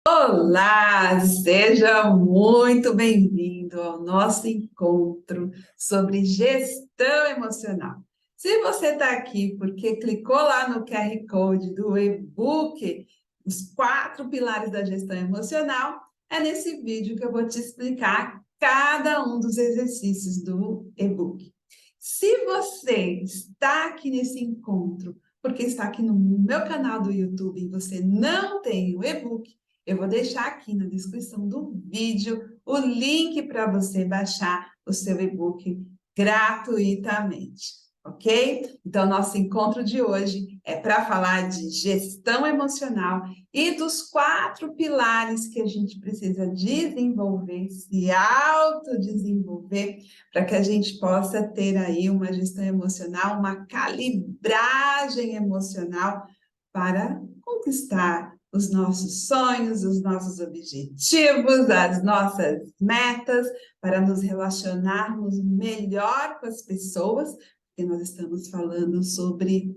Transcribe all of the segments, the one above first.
Olá, seja muito bem-vindo ao nosso encontro sobre gestão emocional. Se você está aqui porque clicou lá no QR Code do e-book, Os Quatro Pilares da Gestão Emocional, é nesse vídeo que eu vou te explicar cada um dos exercícios do e-book. Se você está aqui nesse encontro porque está aqui no meu canal do YouTube e você não tem o e-book, eu vou deixar aqui na descrição do vídeo o link para você baixar o seu e-book gratuitamente, ok? Então, nosso encontro de hoje é para falar de gestão emocional e dos quatro pilares que a gente precisa desenvolver, se autodesenvolver, para que a gente possa ter aí uma gestão emocional, uma calibragem emocional para conquistar os nossos sonhos, os nossos objetivos, as nossas metas, para nos relacionarmos melhor com as pessoas, porque nós estamos falando sobre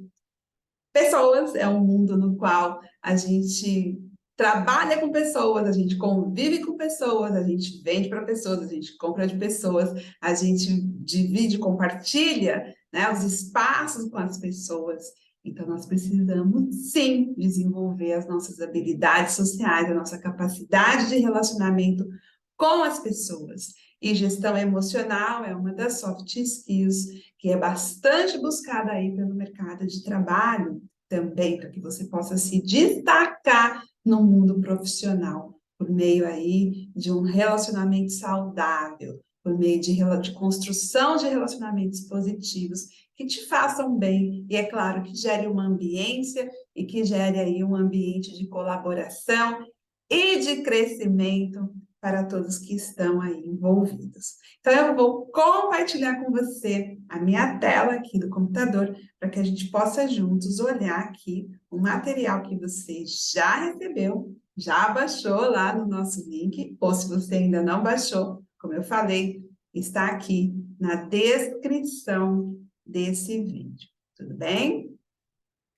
pessoas, é um mundo no qual a gente trabalha com pessoas, a gente convive com pessoas, a gente vende para pessoas, a gente compra de pessoas, a gente divide, compartilha, né, os espaços com as pessoas. Então, nós precisamos, sim, desenvolver as nossas habilidades sociais, a nossa capacidade de relacionamento com as pessoas. E gestão emocional é uma das soft skills que é bastante buscada aí pelo mercado de trabalho, também para que você possa se destacar no mundo profissional, por meio aí de um relacionamento saudável, por meio de construção de relacionamentos positivos que te façam bem e, é claro, que gere uma ambiência e que gere aí um ambiente de colaboração e de crescimento para todos que estão aí envolvidos. Então, eu vou compartilhar com você a minha tela aqui do computador, para que a gente possa juntos olhar aqui o material que você já recebeu, já baixou lá no nosso link, ou se você ainda não baixou, como eu falei, está aqui na descrição desse vídeo, tudo bem?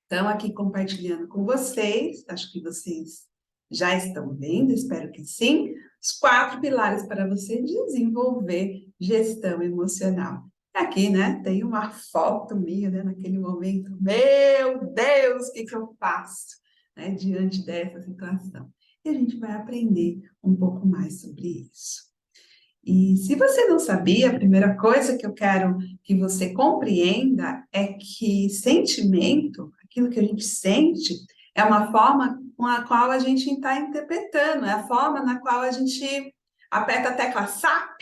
Então, aqui compartilhando com vocês, acho que vocês já estão vendo, espero que sim, os quatro pilares para você desenvolver gestão emocional. Aqui, né, tem uma foto minha, né, naquele momento, meu Deus, o que que eu faço, né, diante dessa situação? E a gente vai aprender um pouco mais sobre isso. E se você não sabia, a primeira coisa que eu quero que você compreenda é que sentimento, aquilo que a gente sente, é uma forma com a qual a gente está interpretando, é a forma na qual a gente aperta a tecla SAP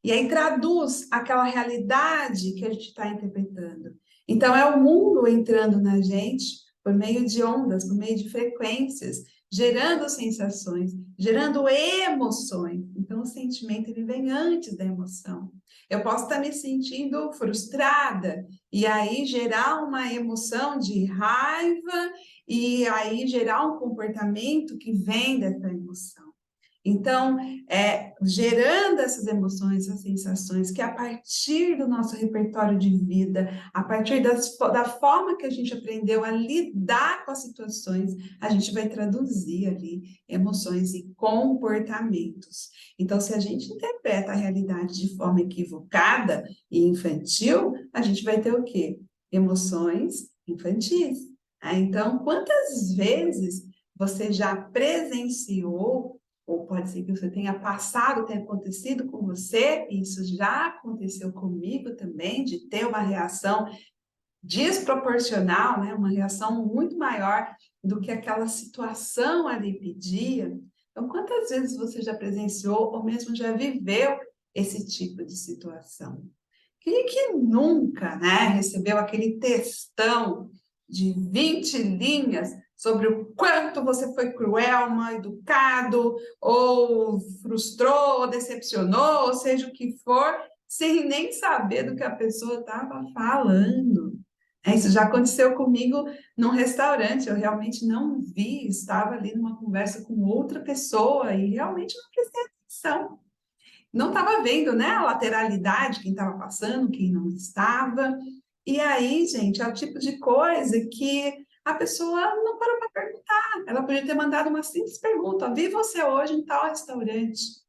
e aí traduz aquela realidade que a gente está interpretando. Então, é o mundo entrando na gente por meio de ondas, por meio de frequências, gerando sensações, gerando emoções. Então, o sentimento ele vem antes da emoção. Eu posso estar me sentindo frustrada e aí gerar uma emoção de raiva e aí gerar um comportamento que vem dessa emoção. Então, gerando essas emoções, essas sensações, que a partir do nosso repertório de vida, a partir da forma que a gente aprendeu a lidar com as situações, a gente vai traduzir ali emoções e comportamentos. Então, se a gente interpreta a realidade de forma equivocada e infantil, a gente vai ter o quê? Emoções infantis. Então, quantas vezes você já presenciou ou pode ser que você tenha passado, tenha acontecido com você, e isso já aconteceu comigo também, de ter uma reação desproporcional, né? Uma reação muito maior do que aquela situação ali pedia. Então, quantas vezes você já presenciou ou mesmo já viveu esse tipo de situação? Quem é que nunca, né, recebeu aquele textão de 20 linhas sobre o quanto você foi cruel, mal educado, ou frustrou, ou decepcionou, ou seja o que for, sem nem saber do que a pessoa estava falando. Isso já aconteceu comigo num restaurante, eu realmente não vi, estava ali numa conversa com outra pessoa e realmente não prestei atenção. Não estava vendo, né, a lateralidade, quem estava passando, quem não estava. E aí, gente, é o tipo de coisa que a pessoa não parou para perguntar. Ela podia ter mandado uma simples pergunta: vi você hoje em tal restaurante.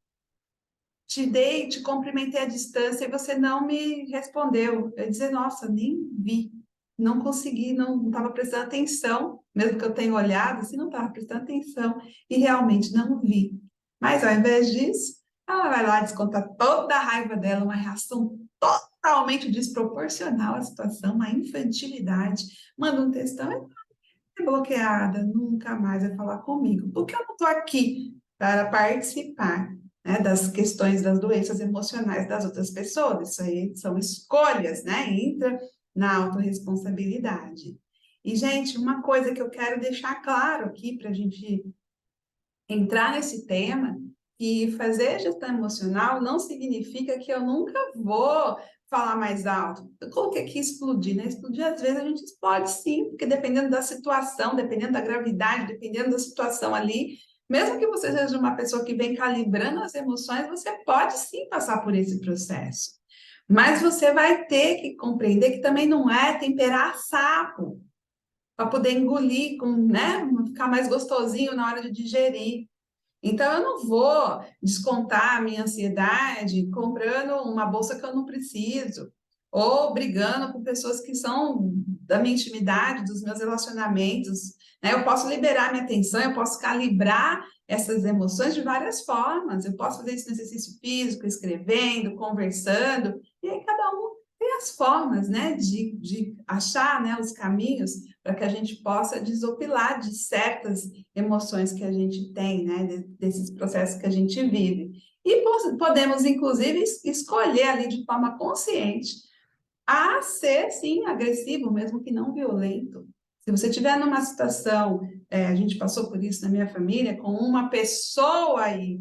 Te cumprimentei à distância e você não me respondeu. Eu ia dizer, nossa, nem vi, não consegui, não estava prestando atenção, mesmo que eu tenha olhado, assim, não estava prestando atenção e realmente não vi. Mas ao invés disso, ela vai lá descontar toda a raiva dela, uma reação totalmente desproporcional à situação, uma infantilidade, manda um textão, é bloqueada, nunca mais vai falar comigo, porque eu não estou aqui para participar, né, das questões das doenças emocionais das outras pessoas. Isso aí são escolhas, né? Entra na autorresponsabilidade. E, gente, uma coisa que eu quero deixar claro aqui para a gente entrar nesse tema, e fazer gestão emocional não significa que eu nunca vou falar mais alto. Eu coloquei aqui explodir, né? Explodir, às vezes, a gente explode sim, porque dependendo da situação, dependendo da gravidade, dependendo da situação ali, mesmo que você seja uma pessoa que vem calibrando as emoções, você pode sim passar por esse processo. Mas você vai ter que compreender que também não é temperar sapo, para poder engolir, né? Ficar mais gostosinho na hora de digerir. Então, eu não vou descontar a minha ansiedade comprando uma bolsa que eu não preciso, ou brigando com pessoas que são da minha intimidade, dos meus relacionamentos, né? Eu posso liberar minha atenção, eu posso calibrar essas emoções de várias formas. Eu posso fazer isso no exercício físico, escrevendo, conversando, e aí cada um tem as formas, né, de achar, né, os caminhos para que a gente possa desopilar de certas emoções que a gente tem, né, desses processos que a gente vive. E podemos, inclusive, escolher ali de forma consciente a ser, sim, agressivo, mesmo que não violento. Se você estiver numa situação, a gente passou por isso na minha família, com uma pessoa aí,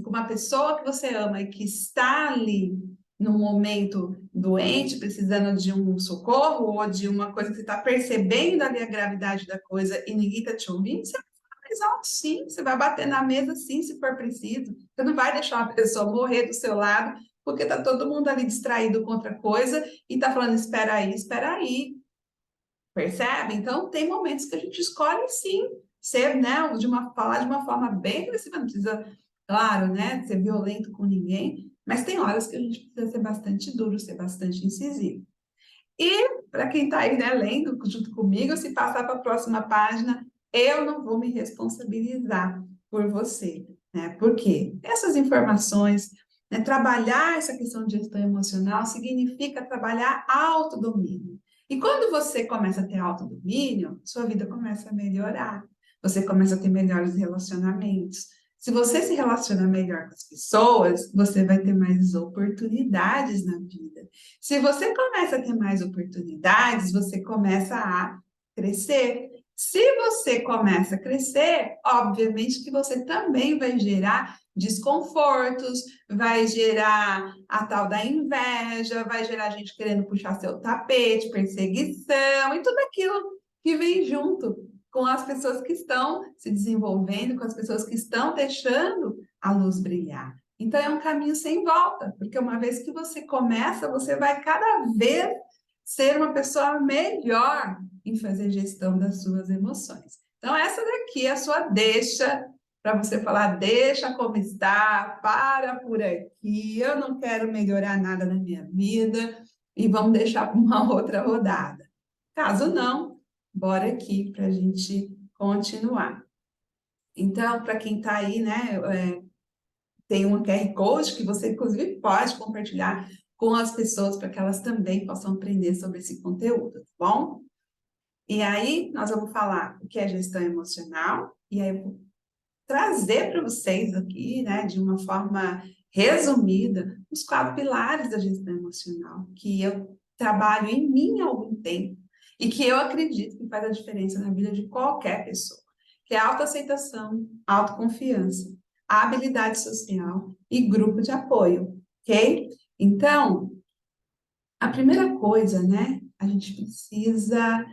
com uma pessoa que você ama e que está ali num momento doente, precisando de um socorro ou de uma coisa que você está percebendo ali a gravidade da coisa e ninguém está te ouvindo, você vai falar mais alto, sim, você vai bater na mesa, sim, se for preciso. Você não vai deixar uma pessoa morrer do seu lado porque está todo mundo ali distraído com outra coisa e está falando, espera aí, percebe? Então, tem momentos que a gente escolhe, sim, ser, né, falar de uma forma bem agressiva, não precisa, claro, né, ser violento com ninguém, mas tem horas que a gente precisa ser bastante duro, ser bastante incisivo. E, para quem está aí, né, lendo junto comigo, se passar para a próxima página, eu não vou me responsabilizar por você, né? Porque essas informações, né, trabalhar essa questão de gestão emocional significa trabalhar autodomínio. E quando você começa a ter autodomínio, sua vida começa a melhorar. Você começa a ter melhores relacionamentos. Se você se relaciona melhor com as pessoas, você vai ter mais oportunidades na vida. Se você começa a ter mais oportunidades, você começa a crescer. Se você começa a crescer, obviamente que você também vai gerar desconfortos, vai gerar a tal da inveja, vai gerar gente querendo puxar seu tapete, perseguição e tudo aquilo que vem junto com as pessoas que estão se desenvolvendo, com as pessoas que estão deixando a luz brilhar. Então, é um caminho sem volta, porque uma vez que você começa, você vai cada vez ser uma pessoa melhor em fazer gestão das suas emoções. Então, essa daqui é a sua deixa para você falar, deixa como está, para por aqui, eu não quero melhorar nada na minha vida e vamos deixar para uma outra rodada. Caso não, bora aqui para a gente continuar. Então, para quem está aí, né, tem um QR Code que você, inclusive, pode compartilhar com as pessoas para que elas também possam aprender sobre esse conteúdo, tá bom? E aí, nós vamos falar o que é gestão emocional, e aí eu vou trazer para vocês aqui, né, de uma forma resumida, os 4 pilares da gestão emocional, que eu trabalho em mim há algum tempo, e que eu acredito que faz a diferença na vida de qualquer pessoa, que é a autoaceitação, autoconfiança, a habilidade social e grupo de apoio, ok? Então, a primeira coisa, né, a gente precisa,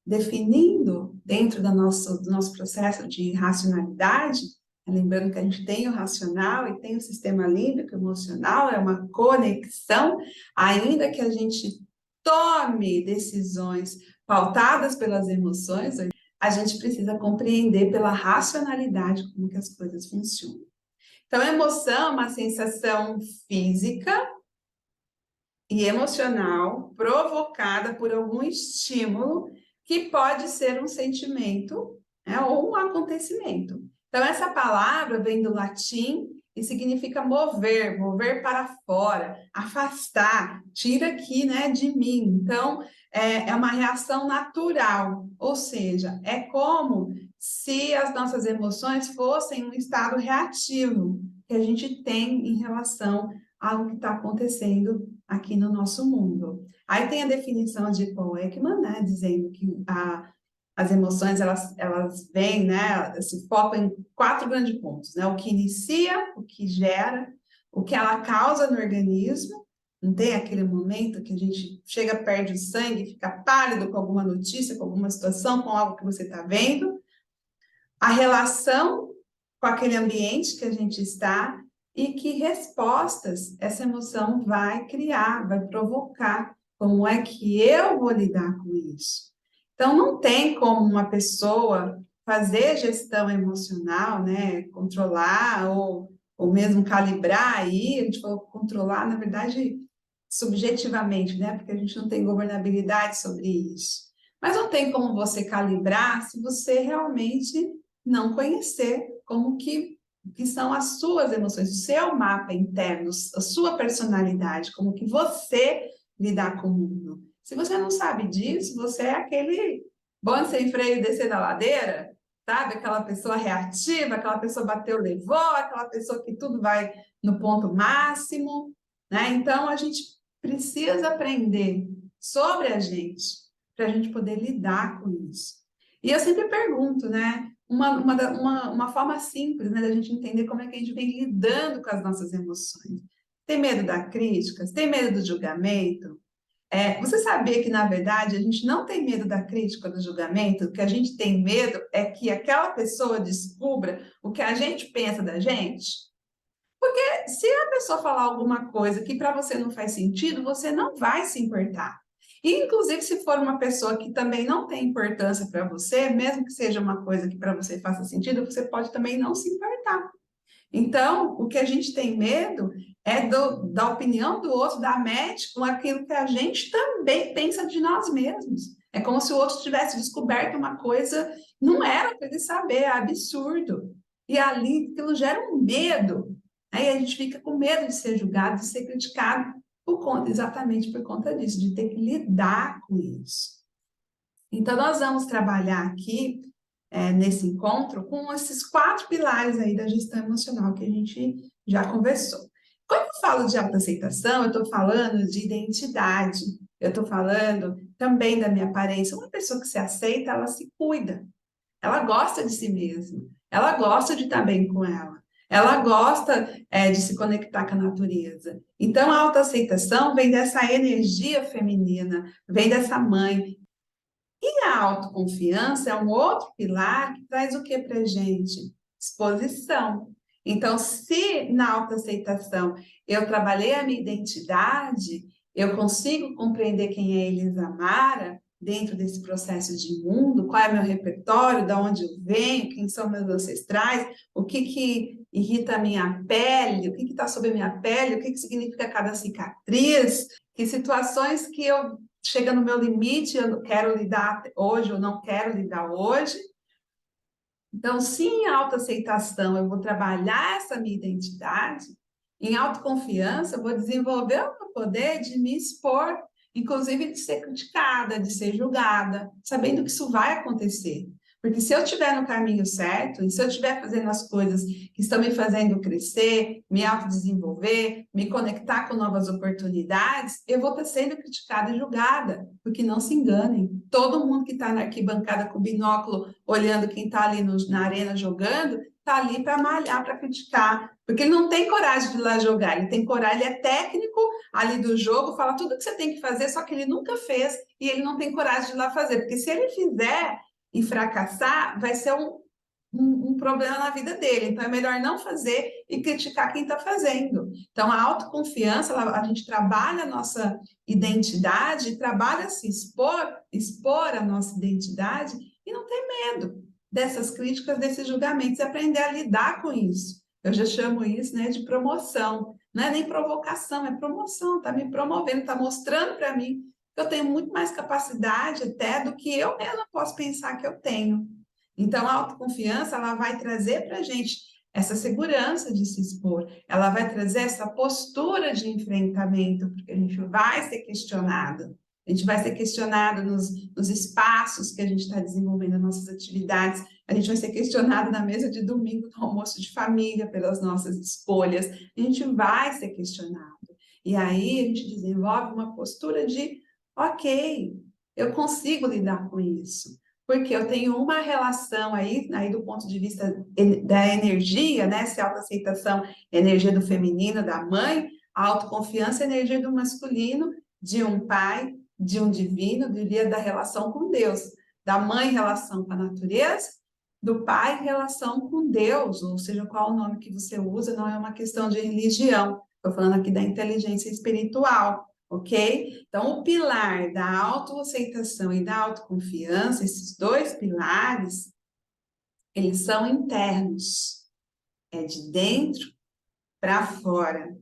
definindo dentro do nosso processo de racionalidade, lembrando que a gente tem o racional e tem o sistema límbico emocional, é uma conexão, ainda que a gente tome decisões pautadas pelas emoções, a gente precisa compreender pela racionalidade como que as coisas funcionam. Então, a emoção é uma sensação física e emocional provocada por algum estímulo que pode ser um sentimento, né, ou um acontecimento. Então, essa palavra vem do latim e significa mover, mover para fora, afastar, tira aqui, né, de mim. Então, é uma reação natural, ou seja, é como se as nossas emoções fossem um estado reativo que a gente tem em relação ao que está acontecendo aqui no nosso mundo. Aí tem a definição de Paul Ekman, né, dizendo que as emoções, elas vêm, né, se focam em 4 grandes pontos, né, o que inicia, o que gera, o que ela causa no organismo, não tem aquele momento que a gente chega, perde o sangue, fica pálido com alguma notícia, com alguma situação, com algo que você está vendo, a relação com aquele ambiente que a gente está e que respostas essa emoção vai criar, vai provocar. Como é que eu vou lidar com isso? Então, não tem como uma pessoa fazer gestão emocional, né, controlar ou mesmo calibrar aí, a gente falou controlar, na verdade, subjetivamente, né, porque a gente não tem governabilidade sobre isso. Mas não tem como você calibrar se você realmente não conhecer como que são as suas emoções, o seu mapa interno, a sua personalidade, como que você lidar com o mundo. Se você não sabe disso, você é aquele bonde sem freio e descer da ladeira, sabe? Aquela pessoa reativa, aquela pessoa bateu, levou, aquela pessoa que tudo vai no ponto máximo, né? Então, a gente precisa aprender sobre a gente, para a gente poder lidar com isso. E eu sempre pergunto, né? Uma forma simples, né, da gente entender como é que a gente vem lidando com as nossas emoções. Tem medo da crítica? Tem medo do julgamento? Você sabia que, na verdade, a gente não tem medo da crítica, do julgamento? O que a gente tem medo é que aquela pessoa descubra o que a gente pensa da gente? Porque se a pessoa falar alguma coisa que para você não faz sentido, você não vai se importar. E, inclusive, se for uma pessoa que também não tem importância para você, mesmo que seja uma coisa que para você faça sentido, você pode também não se importar. Então, o que a gente tem medo é da opinião do outro, da match com aquilo que a gente também pensa de nós mesmos. É como se o outro tivesse descoberto uma coisa, não era para ele saber, é absurdo. E ali aquilo gera um medo. Aí a gente fica com medo de ser julgado, de ser criticado, exatamente por conta disso, de ter que lidar com isso. Então, nós vamos trabalhar aqui nesse encontro com esses 4 pilares aí da gestão emocional que a gente já conversou. Quando eu falo de autoaceitação, eu estou falando de identidade, eu estou falando também da minha aparência. Uma pessoa que se aceita, ela se cuida, ela gosta de si mesma, ela gosta de estar bem com ela gosta de se conectar com a natureza. Então, a autoaceitação vem dessa energia feminina, vem dessa mãe. E a autoconfiança é um outro pilar que traz o que para a gente? Exposição. Então, se na autoaceitação eu trabalhei a minha identidade, eu consigo compreender quem é Elisa Mara dentro desse processo de mundo, qual é meu repertório, de onde eu venho, quem são meus ancestrais, o que irrita a minha pele, o que está sobre a minha pele, o que significa cada cicatriz, que situações que eu chega no meu limite, eu quero lidar hoje, eu não quero lidar hoje. Então, se em autoaceitação eu vou trabalhar essa minha identidade, em autoconfiança eu vou desenvolver o meu poder de me expor, inclusive de ser criticada, de ser julgada, sabendo que isso vai acontecer. Porque se eu estiver no caminho certo, e se eu estiver fazendo as coisas que estão me fazendo crescer, me autodesenvolver, me conectar com novas oportunidades, eu vou estar sendo criticada e julgada. Porque não se enganem, todo mundo que está na arquibancada com o binóculo, olhando quem está ali na arena jogando, está ali para malhar, para criticar. Porque ele não tem coragem de ir lá jogar, ele tem coragem, ele é técnico ali do jogo, fala tudo que você tem que fazer, só que ele nunca fez e ele não tem coragem de ir lá fazer. Porque se ele fizer e fracassar, vai ser um problema na vida dele. Então, é melhor não fazer e criticar quem está fazendo. Então, a autoconfiança, a gente trabalha a nossa identidade, trabalha se expor a nossa identidade e não ter medo dessas críticas, desses julgamentos, e aprender a lidar com isso. Eu já chamo isso, né, de promoção. Não é nem provocação, é promoção. Está me promovendo, está mostrando para mim que eu tenho muito mais capacidade até do que eu mesma posso pensar que eu tenho. Então, a autoconfiança, ela vai trazer para a gente essa segurança de se expor, ela vai trazer essa postura de enfrentamento, porque a gente vai ser questionado, a gente vai ser questionado nos espaços que a gente está desenvolvendo as nossas atividades, a gente vai ser questionado na mesa de domingo, no almoço de família, pelas nossas escolhas, a gente vai ser questionado. E aí a gente desenvolve uma postura de, ok, eu consigo lidar com isso. Porque eu tenho uma relação aí do ponto de vista da energia, né? Se a autoaceitação é energia do feminino, da mãe, a autoconfiança é energia do masculino, de um pai, de um divino, diria da relação com Deus. Da mãe, relação com a natureza, do pai, relação com Deus, ou seja, qual o nome que você usa, não é uma questão de religião. Estou falando aqui da inteligência espiritual. Ok? Então, o pilar da autoaceitação e da autoconfiança, esses dois pilares, eles são internos, é de dentro para fora.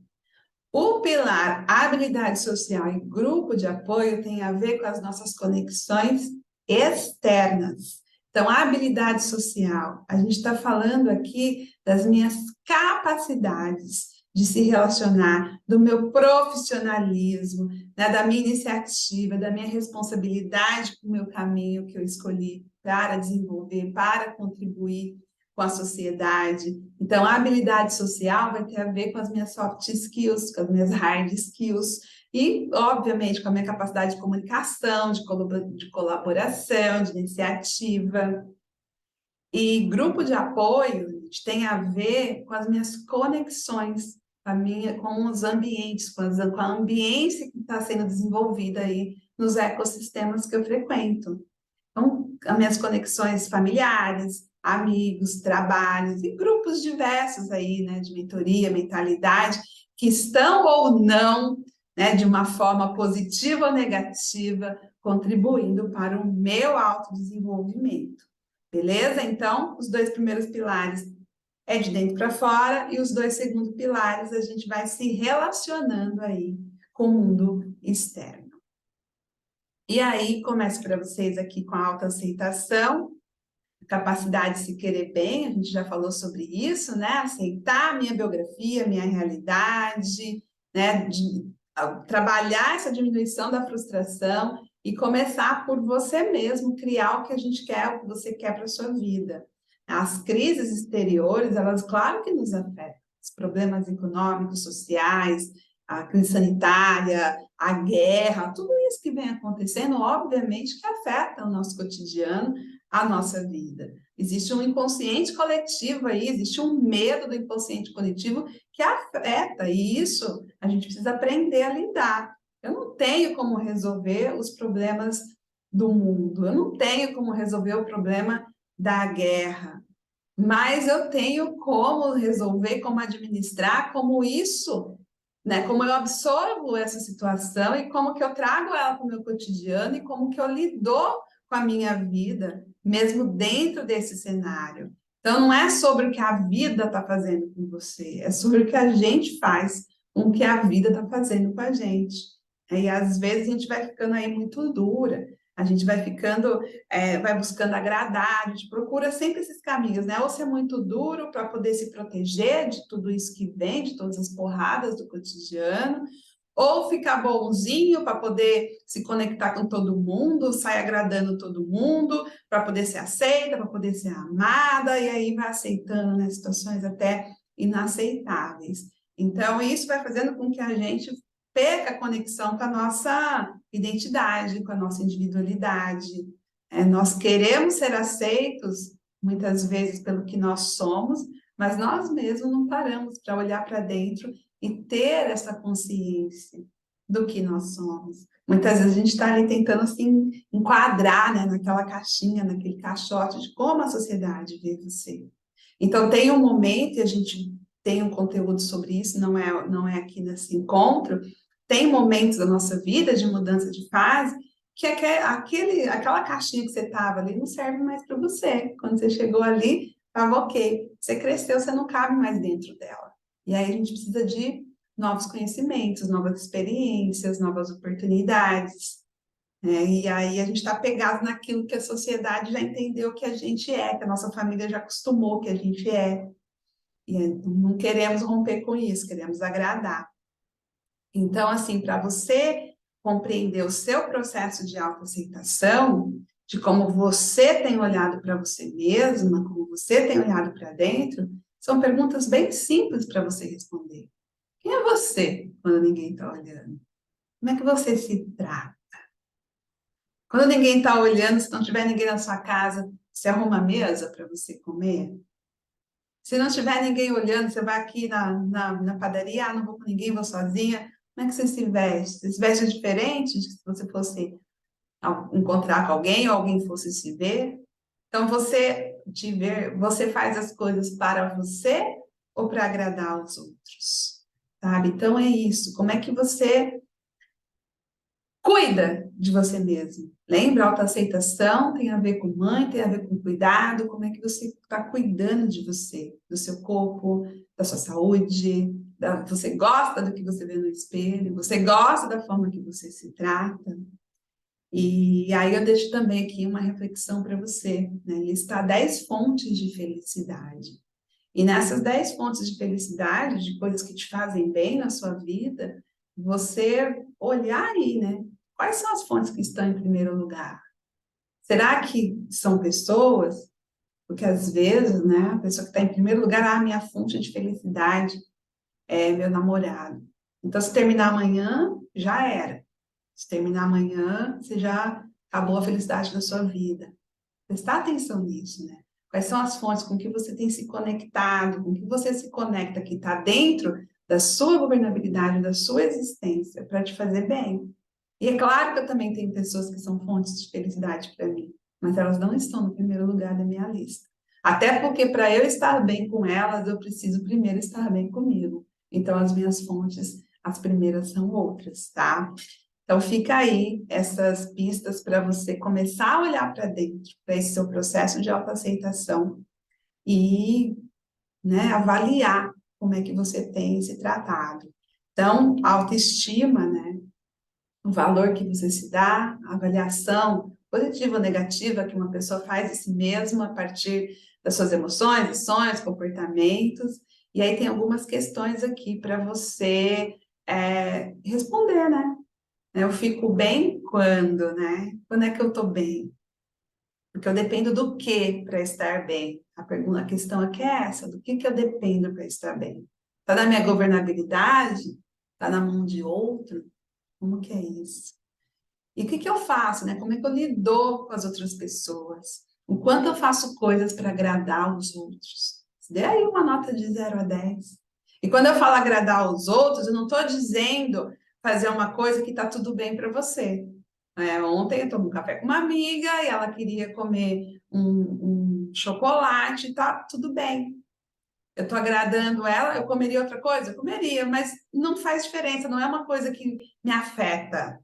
O pilar habilidade social e grupo de apoio tem a ver com as nossas conexões externas. Então, a habilidade social, a gente está falando aqui das minhas capacidades de se relacionar, do meu profissionalismo, né, da minha iniciativa, da minha responsabilidade com o meu caminho que eu escolhi para desenvolver, para contribuir com a sociedade. Então, a habilidade social vai ter a ver com as minhas soft skills, com as minhas hard skills, e, obviamente, com a minha capacidade de comunicação, de colaboração, de iniciativa. E grupo de apoio tem a ver com as minhas conexões, com os ambientes, com a ambiência que está sendo desenvolvida aí nos ecossistemas que eu frequento. Então, as minhas conexões familiares, amigos, trabalhos e grupos diversos aí, né, de mentoria, mentalidade, que estão ou não, né, de uma forma positiva ou negativa, contribuindo para o meu autodesenvolvimento. Beleza? Então, os dois primeiros pilares é de dentro para fora e os dois segundos pilares a gente vai se relacionando aí com o mundo externo. E aí, começo para vocês aqui com a autoaceitação, capacidade de se querer bem, a gente já falou sobre isso, né? Aceitar a minha biografia, a minha realidade, né? Trabalhar essa diminuição da frustração e começar por você mesmo, criar o que a gente quer, o que você quer para a sua vida. As crises exteriores, elas, claro que nos afetam. Os problemas econômicos, sociais, a crise sanitária, a guerra, tudo isso que vem acontecendo, obviamente, que afeta o nosso cotidiano, a nossa vida. Existe um inconsciente coletivo aí, existe um medo do inconsciente coletivo que afeta, e isso a gente precisa aprender a lidar. Eu não tenho como resolver os problemas do mundo, eu não tenho como resolver o problema da guerra, mas eu tenho como resolver, como administrar, como isso, né, como eu absorvo essa situação e como que eu trago ela para o meu cotidiano e como que eu lido com a minha vida, mesmo dentro desse cenário. Então, não é sobre o que a vida está fazendo com você, é sobre o que a gente faz com o que a vida está fazendo com a gente. E às vezes a gente vai ficando aí muito dura, a gente vai ficando, vai buscando agradar, a gente procura sempre esses caminhos, né? Ou ser muito duro para poder se proteger de tudo isso que vem, de todas as porradas do cotidiano, ou ficar bonzinho para poder se conectar com todo mundo, sair agradando todo mundo, para poder ser aceita, para poder ser amada, e aí vai aceitando, né, situações até inaceitáveis. Então, isso vai fazendo com que a gente perca a conexão com a nossa identidade, com a nossa individualidade. Nós queremos ser aceitos, muitas vezes, pelo que nós somos, mas nós mesmos não paramos para olhar para dentro e ter essa consciência do que nós somos. Muitas vezes a gente está ali tentando se enquadrar, né, naquela caixinha, naquele caixote de como a sociedade vê você. Então, tem um momento, e a gente tem um conteúdo sobre isso, não é aqui nesse encontro, tem momentos da nossa vida de mudança de fase, que aquela caixinha que você estava ali não serve mais para você. Quando você chegou ali, estava ok. Você cresceu, você não cabe mais dentro dela. E aí a gente precisa de novos conhecimentos, novas experiências, novas oportunidades, né? E aí a gente está pegado naquilo que a sociedade já entendeu que a gente é, que a nossa família já acostumou que a gente é. E não queremos romper com isso, queremos agradar. Então, assim, para você compreender o seu processo de autoaceitação, de como você tem olhado para você mesma, como você tem olhado para dentro, são perguntas bem simples para você responder. Quem é você quando ninguém está olhando? Como é que você se trata? Quando ninguém está olhando, se não tiver ninguém na sua casa, você arruma a mesa para você comer? Se não tiver ninguém olhando, você vai aqui na padaria, não vou com ninguém, vou sozinha. Como é que você se veste? Você se veste diferente de se você fosse encontrar com alguém ou alguém fosse se ver? Então, você faz as coisas para você ou para agradar os outros? Sabe? Então, é isso. Como é que você cuida de você mesmo? Lembra, autoaceitação tem a ver com mãe, tem a ver com cuidado. Como é que você está cuidando de você, do seu corpo, da sua saúde? Você gosta do que você vê no espelho? Você gosta da forma que você se trata? E aí eu deixo também aqui uma reflexão para você, né? Listar 10 fontes de felicidade. E nessas 10 fontes de felicidade, de coisas que te fazem bem na sua vida, você olhar aí, né? Quais são as fontes que estão em primeiro lugar? Será que são pessoas? Porque às vezes, né, a pessoa que está em primeiro lugar, minha fonte de felicidade é meu namorado. Então, se terminar amanhã, já era. Se terminar amanhã, você já acabou a felicidade da sua vida. Prestar atenção nisso, né? Quais são as fontes com que você tem se conectado, com que você se conecta que está dentro da sua governabilidade, da sua existência, para te fazer bem. E é claro que eu também tenho pessoas que são fontes de felicidade para mim, mas elas não estão no primeiro lugar da minha lista. Até porque para eu estar bem com elas, eu preciso primeiro estar bem comigo. Então, as minhas fontes, as primeiras são outras, tá? Então, fica aí essas pistas para você começar a olhar para dentro, para esse seu processo de autoaceitação e, né, avaliar como é que você tem se tratado. Então, autoestima, né, o valor que você se dá, a avaliação positiva ou negativa que uma pessoa faz de si mesma a partir das suas emoções, ações, comportamentos. E aí tem algumas questões aqui para você responder, né? Eu fico bem quando, né? Quando é que eu estou bem? Porque eu dependo do que para estar bem? A questão aqui é essa, do que eu dependo para estar bem? Está na minha governabilidade? Está na mão de outro? Como que é isso? E o que eu faço, né? Como é que eu lido com as outras pessoas? O quanto eu faço coisas para agradar os outros? Dê aí uma nota de 0 a 10. E quando eu falo agradar os outros, eu não estou dizendo fazer uma coisa que está tudo bem para você. Ontem eu tomei um café com uma amiga e ela queria comer um chocolate, tá tudo bem. Eu estou agradando ela, eu comeria outra coisa? Eu comeria, mas não faz diferença, não é uma coisa que me afeta.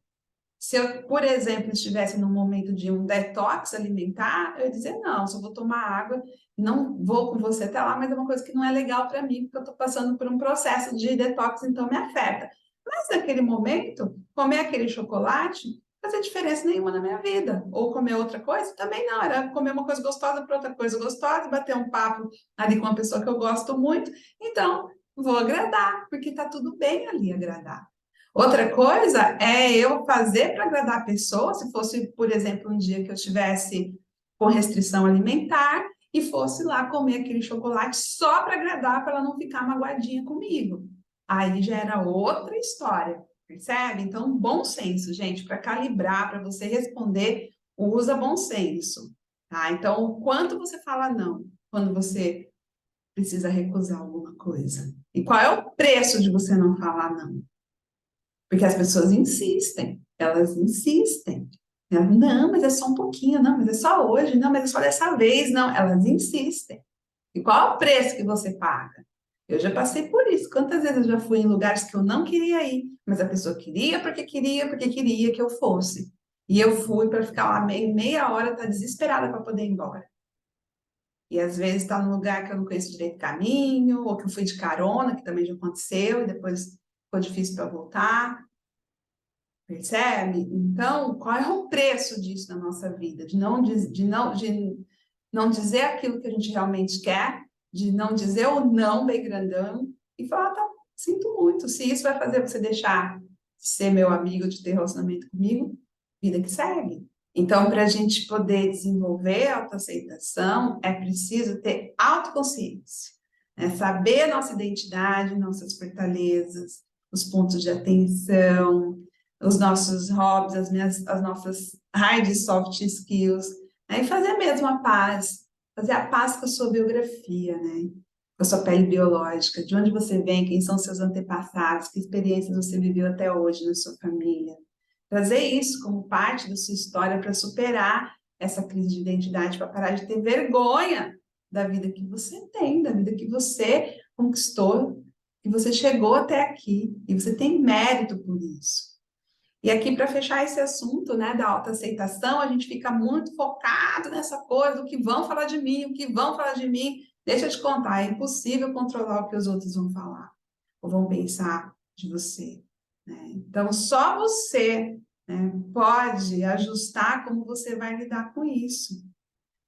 Se eu, por exemplo, estivesse num momento de um detox alimentar, eu ia dizer, não, só vou tomar água, não vou com você até lá, mas é uma coisa que não é legal para mim, porque eu estou passando por um processo de detox, então me afeta. Mas naquele momento, comer aquele chocolate não fazia diferença nenhuma na minha vida. Ou comer outra coisa, também não, era comer uma coisa gostosa para outra coisa gostosa, bater um papo ali com uma pessoa que eu gosto muito, então vou agradar, porque está tudo bem ali agradar. Outra coisa é eu fazer para agradar a pessoa, se fosse, por exemplo, um dia que eu estivesse com restrição alimentar e fosse lá comer aquele chocolate só para agradar, para ela não ficar magoadinha comigo. Aí já era outra história, percebe? Então, bom senso, gente, para calibrar, para você responder, usa bom senso. Tá? Então, o quanto você fala não quando você precisa recusar alguma coisa? E qual é o preço de você não falar não? Porque as pessoas insistem, elas insistem. Não, mas é só um pouquinho, não, mas é só hoje, não, mas é só dessa vez, não. Elas insistem. E qual é o preço que você paga? Eu já passei por isso. Quantas vezes eu já fui em lugares que eu não queria ir, mas a pessoa porque queria que eu fosse. E eu fui para ficar lá meia hora, tá desesperada para poder ir embora. E às vezes está num lugar que eu não conheço direito o caminho, ou que eu fui de carona, que também já aconteceu, e depois ficou difícil para voltar. Percebe? Então, qual é o preço disso na nossa vida? De não dizer aquilo que a gente realmente quer, de não dizer o não bem grandão e falar, tá, sinto muito. Se isso vai fazer você deixar de ser meu amigo, de ter relacionamento comigo, vida que segue. Então, para a gente poder desenvolver a autoaceitação, é preciso ter autoconsciência, né? Saber a nossa identidade, nossas fortalezas, os pontos de atenção, os nossos hobbies, as nossas hard e soft skills, né? E fazer mesmo a paz, fazer a paz com a sua biografia, né? Com a sua pele biológica, de onde você vem, quem são seus antepassados, que experiências você viveu até hoje na sua família. Trazer isso como parte da sua história para superar essa crise de identidade, para parar de ter vergonha da vida que você tem, da vida que você conquistou, que você chegou até aqui, e você tem mérito por isso. E aqui, para fechar esse assunto, né, da autoaceitação, a gente fica muito focado nessa coisa do que vão falar de mim, o que vão falar de mim. Deixa eu te contar, é impossível controlar o que os outros vão falar ou vão pensar de você, né? Então, só você, né, pode ajustar como você vai lidar com isso,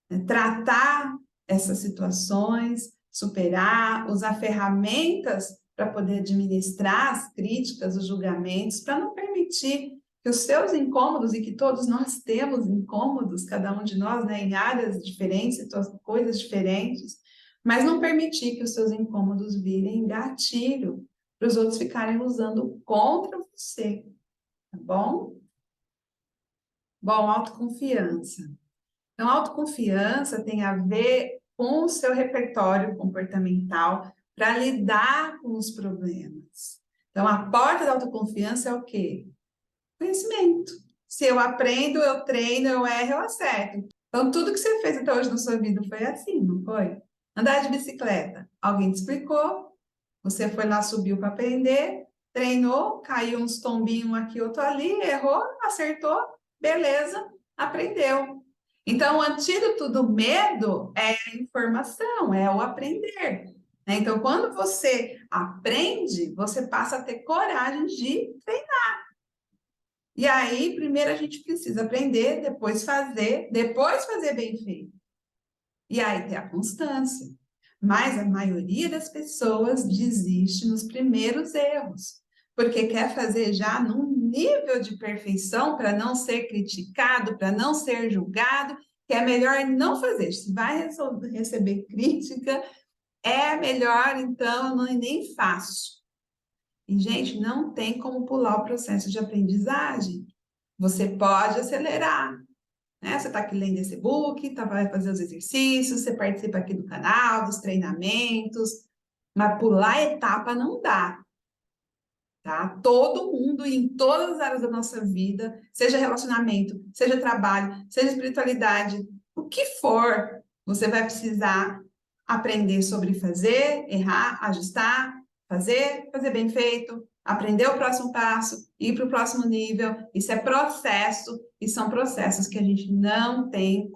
né? Tratar essas situações, superar, usar ferramentas para poder administrar as críticas, os julgamentos, para não permitir que os seus incômodos, e que todos nós temos incômodos, cada um de nós, né, em áreas diferentes, coisas diferentes, mas não permitir que os seus incômodos virem gatilho para os outros ficarem usando contra você, tá bom? Bom, autoconfiança. Então, autoconfiança tem a ver com o seu repertório comportamental para lidar com os problemas. Então, a porta da autoconfiança é o quê? Conhecimento. Se eu aprendo, eu treino, eu erro, eu acerto. Então, tudo que você fez até hoje na sua vida foi assim, não foi? Andar de bicicleta. Alguém te explicou, você foi lá, subiu para aprender, treinou, caiu uns tombinhos aqui, outro ali, errou, acertou, beleza, aprendeu. Então, o antídoto do medo é a informação, é o aprender, né? Então, quando você aprende, você passa a ter coragem de treinar. E aí, primeiro a gente precisa aprender, depois fazer bem feito. E aí ter a constância. Mas a maioria das pessoas desiste nos primeiros erros, porque quer fazer já num nível de perfeição para não ser criticado, para não ser julgado, que é melhor não fazer. Se vai receber crítica, é melhor, então, não, nem faço. E, gente, não tem como pular o processo de aprendizagem. Você pode acelerar, né? Você está aqui lendo esse book, vai fazer os exercícios, você participa aqui do canal, dos treinamentos, mas pular etapa não dá, tá? Todo mundo, em todas as áreas da nossa vida, seja relacionamento, seja trabalho, seja espiritualidade, o que for, você vai precisar aprender sobre fazer, errar, ajustar, fazer bem feito, aprender o próximo passo, ir para o próximo nível. Isso é processo, e são processos que a gente não tem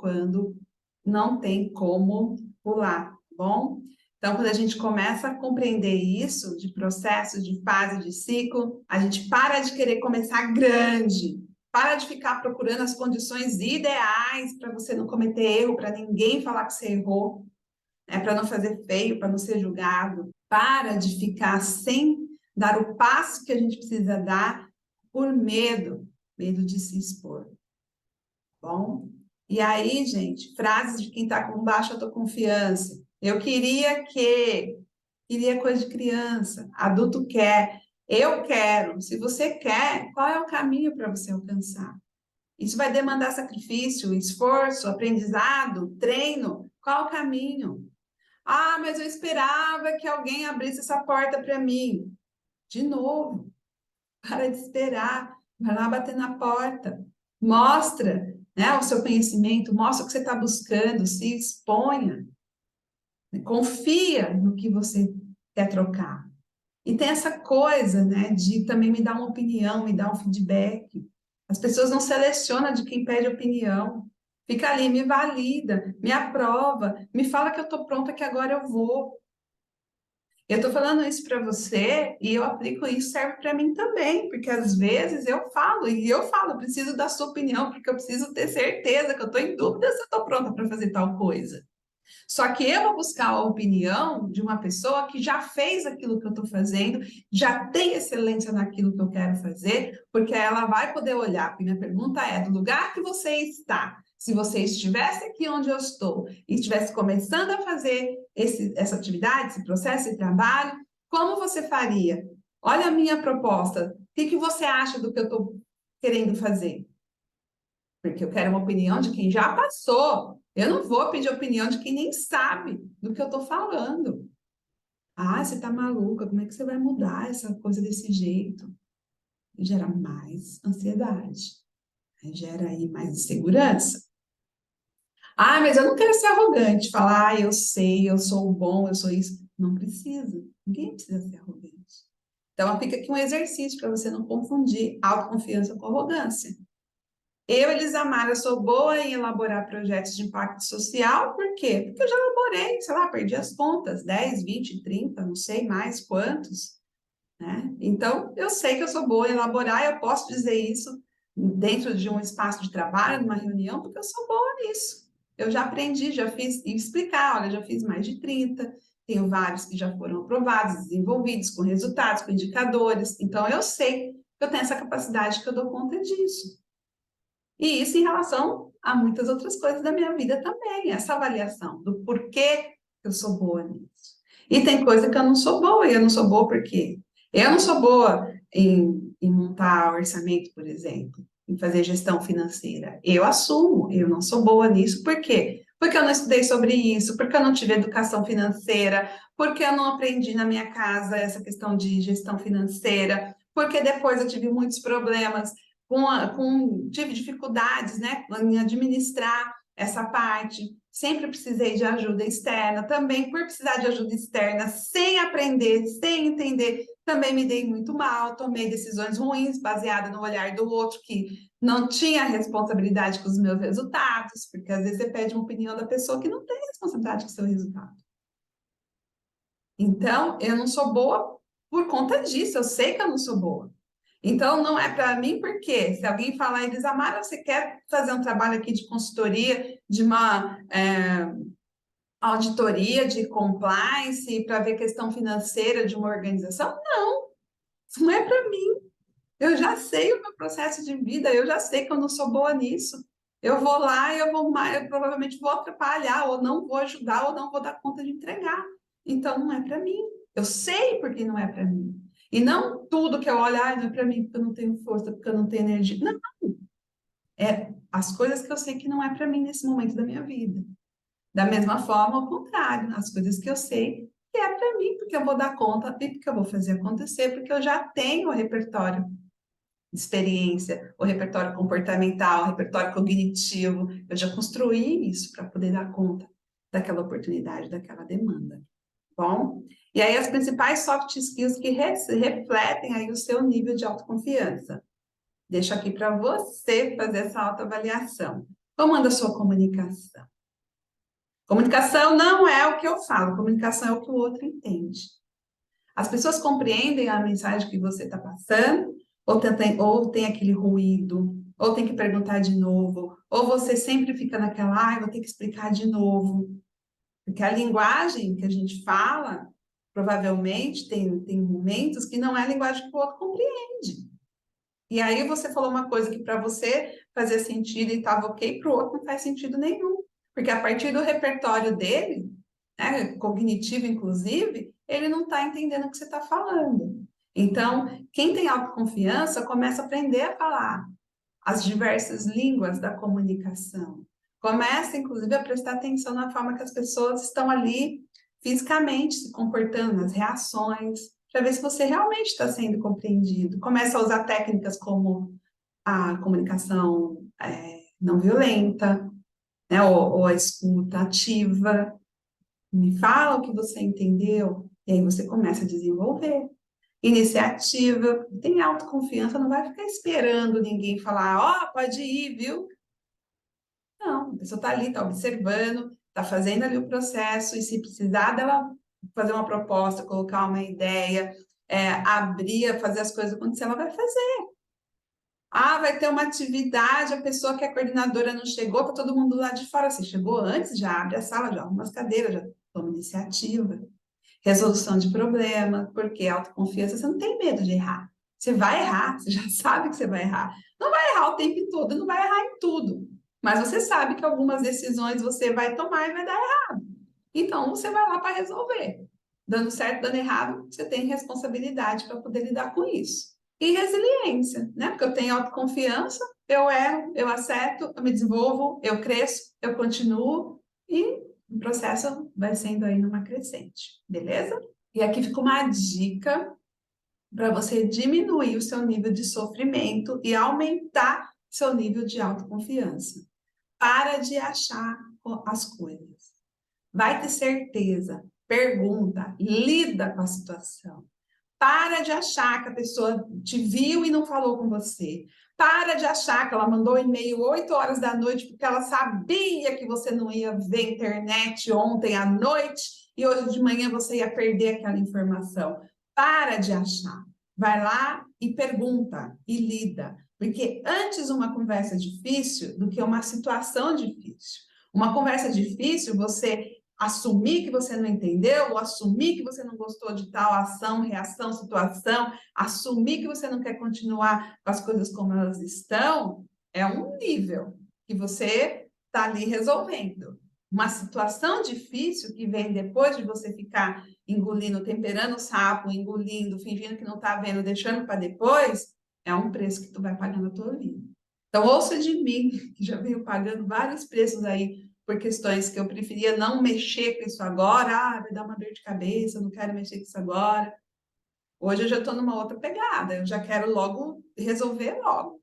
como pular, tá bom? Então, quando a gente começa a compreender isso, de processo, de fase, de ciclo, a gente para de querer começar grande, para de ficar procurando as condições ideais para você não cometer erro, para ninguém falar que você errou, né? Para não fazer feio, para não ser julgado. Para de ficar sem dar o passo que a gente precisa dar por medo de se expor. Bom? E aí, gente, frases de quem está com baixa autoconfiança. Eu queria coisa de criança, adulto quer, eu quero. Se você quer, qual é o caminho para você alcançar? Isso vai demandar sacrifício, esforço, aprendizado, treino. Qual o caminho? Ah, mas eu esperava que alguém abrisse essa porta para mim. De novo, Para de esperar, vai lá bater na porta, mostra, né, o seu conhecimento, mostra o que você está buscando, se exponha, né, confia no que você quer trocar. E tem essa coisa, né, de também me dar uma opinião, me dar um feedback. As pessoas não selecionam de quem pede opinião. Fica ali, me valida, me aprova, me fala que eu estou pronta, que agora eu vou. Eu estou falando isso para você e eu aplico isso, serve para mim também, porque às vezes eu falo, preciso da sua opinião, porque eu preciso ter certeza que eu estou em dúvida se eu estou pronta para fazer tal coisa. Só que eu vou buscar a opinião de uma pessoa que já fez aquilo que eu estou fazendo, já tem excelência naquilo que eu quero fazer, porque ela vai poder olhar. Porque minha pergunta é: do lugar que você está, se você estivesse aqui onde eu estou e estivesse começando a fazer essa atividade, esse processo, esse trabalho, como você faria? Olha a minha proposta. O que você acha do que eu estou querendo fazer? Porque eu quero uma opinião de quem já passou. Eu não vou pedir opinião de quem nem sabe do que eu estou falando. Ah, você está maluca, como é que você vai mudar essa coisa desse jeito? Gera mais ansiedade, gera aí mais insegurança. Ah, mas eu não quero ser arrogante, falar, ah, eu sei, eu sou bom, eu sou isso. Não precisa, ninguém precisa ser arrogante. Então, fica aqui um exercício para você não confundir autoconfiança com arrogância. Eu, Elisamara, sou boa em elaborar projetos de impacto social, por quê? Porque eu já elaborei, sei lá, perdi as contas, 10, 20, 30, não sei mais quantos, né? Então, eu sei que eu sou boa em elaborar, eu posso dizer isso dentro de um espaço de trabalho, numa reunião, porque eu sou boa nisso. Eu já aprendi, já fiz, e explicar, olha, já fiz mais de 30, tenho vários que já foram aprovados, desenvolvidos, com resultados, com indicadores, então eu sei que eu tenho essa capacidade, que eu dou conta disso. E isso em relação a muitas outras coisas da minha vida também, essa avaliação do porquê eu sou boa nisso. E tem coisa que eu não sou boa, e eu não sou boa porque eu não sou boa em montar orçamento, por exemplo, em fazer gestão financeira. Eu assumo, eu não sou boa nisso, por quê? Porque eu não estudei sobre isso, porque eu não tive educação financeira, porque eu não aprendi na minha casa essa questão de gestão financeira, porque depois eu tive muitos problemas tive dificuldades, né, em administrar essa parte, sempre precisei de ajuda externa, também por precisar de ajuda externa, sem aprender, sem entender, também me dei muito mal, tomei decisões ruins, baseadas no olhar do outro, que não tinha responsabilidade com os meus resultados, porque às vezes você pede uma opinião da pessoa que não tem responsabilidade com o seu resultado. Então, eu não sou boa por conta disso, eu sei que eu não sou boa. Então, não é para mim, porque se alguém falar, Elisamara, você quer fazer um trabalho aqui de consultoria, de uma auditoria de compliance, para ver questão financeira de uma organização? Não, isso não é para mim. Eu já sei o meu processo de vida, eu já sei que eu não sou boa nisso. Eu vou lá e eu provavelmente vou atrapalhar, ou não vou ajudar, ou não vou dar conta de entregar. Então, não é para mim. Eu sei porque não é para mim. E não tudo que eu olho, ah, não é para mim porque eu não tenho força, porque eu não tenho energia. Não, é as coisas que eu sei que não é para mim nesse momento da minha vida. Da mesma forma, ao contrário, as coisas que eu sei que é para mim, porque eu vou dar conta e porque eu vou fazer acontecer, porque eu já tenho o repertório de experiência, o repertório comportamental, o repertório cognitivo. Eu já construí isso para poder dar conta daquela oportunidade, daquela demanda. Bom, e aí as principais soft skills que refletem aí o seu nível de autoconfiança. Deixo aqui para você fazer essa autoavaliação. Como anda a sua comunicação? Comunicação não é o que eu falo, comunicação é o que o outro entende. As pessoas compreendem a mensagem que você está passando, ou tem aquele ruído, ou tem que perguntar de novo, ou você sempre fica naquela, vou ter que explicar de novo. Porque a linguagem que a gente fala, provavelmente, tem momentos que não é a linguagem que o outro compreende. E aí você falou uma coisa que para você fazia sentido e estava ok, para o outro não faz sentido nenhum. Porque a partir do repertório dele, né, cognitivo inclusive, ele não está entendendo o que você está falando. Então, quem tem autoconfiança começa a aprender a falar as diversas línguas da comunicação. Começa, inclusive, a prestar atenção na forma que as pessoas estão ali fisicamente se comportando, nas reações. para ver se você realmente está sendo compreendido. Começa a usar técnicas como a comunicação não violenta, né, ou a escuta ativa. Me fala o que você entendeu, e aí você começa a desenvolver. Iniciativa, tem autoconfiança, não vai ficar esperando ninguém falar, ó, pode ir, viu? Não, a pessoa está ali, está observando, está fazendo ali o processo, e se precisar dela fazer uma proposta, colocar uma ideia, abrir, fazer as coisas acontecer, ela vai fazer. Ah, vai ter uma atividade, a pessoa que é coordenadora não chegou, está todo mundo lá de fora. Você chegou antes, já abre a sala, já arruma as cadeiras, já toma iniciativa. Resolução de problema, porque autoconfiança, você não tem medo de errar. Você vai errar, você já sabe que você vai errar. Não vai errar o tempo todo, não vai errar em tudo. Mas você sabe que algumas decisões você vai tomar e vai dar errado. Então, você vai lá para resolver. Dando certo, dando errado, você tem responsabilidade para poder lidar com isso. E resiliência, né? Porque eu tenho autoconfiança, eu erro, eu acerto, eu me desenvolvo, eu cresço, eu continuo e o processo vai sendo aí numa crescente, beleza? E aqui fica uma dica para você diminuir o seu nível de sofrimento e aumentar seu nível de autoconfiança. Para de achar as coisas. Vai ter certeza, pergunta, lida com a situação. Para de achar que a pessoa te viu e não falou com você. Para de achar que ela mandou e-mail 8 horas da noite porque ela sabia que você não ia ver internet ontem à noite e hoje de manhã você ia perder aquela informação. Para de achar. Vai lá e pergunta e lida. Porque antes uma conversa difícil do que uma situação difícil. Uma conversa difícil, você assumir que você não entendeu, ou assumir que você não gostou de tal ação, reação, situação, assumir que você não quer continuar com as coisas como elas estão, é um nível que você está ali resolvendo. Uma situação difícil que vem depois de você ficar engolindo, temperando o sapo, engolindo, fingindo que não está vendo, deixando para depois, é um preço que tu vai pagar na tua vida. Então, ouça de mim, que já venho pagando vários preços aí por questões que eu preferia não mexer com isso agora, vai dar uma dor de cabeça, eu não quero mexer com isso agora. Hoje eu já estou numa outra pegada, eu já quero logo resolver logo.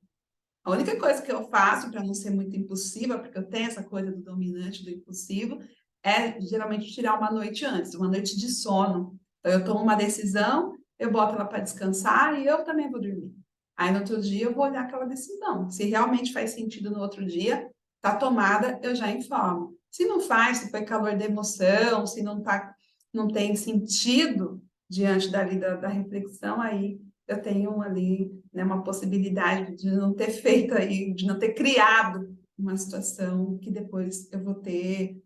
A única coisa que eu faço para não ser muito impulsiva, porque eu tenho essa coisa do dominante, do impulsivo, é geralmente tirar uma noite antes, uma noite de sono. Então, eu tomo uma decisão, eu boto ela para descansar e eu também vou dormir. Aí, no outro dia, eu vou olhar aquela decisão. Se realmente faz sentido no outro dia, está tomada, eu já informo. Se não faz, se foi calor da emoção, se não tem sentido diante da reflexão, aí eu tenho ali, né, uma possibilidade de não ter feito aí, de não ter criado uma situação que depois eu vou ter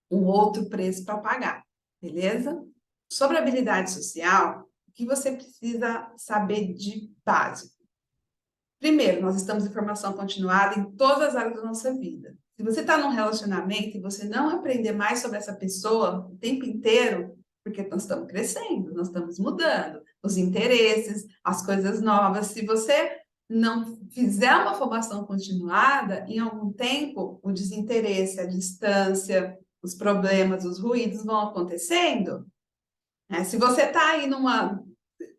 um outro preço para pagar, beleza? Sobre habilidade social, o que você precisa saber de básico? Primeiro, nós estamos em formação continuada em todas as áreas da nossa vida. Se você está num relacionamento e você não aprender mais sobre essa pessoa o tempo inteiro, porque nós estamos crescendo, nós estamos mudando, os interesses, as coisas novas. Se você não fizer uma formação continuada, em algum tempo o desinteresse, a distância, os problemas, os ruídos vão acontecendo. Se você está aí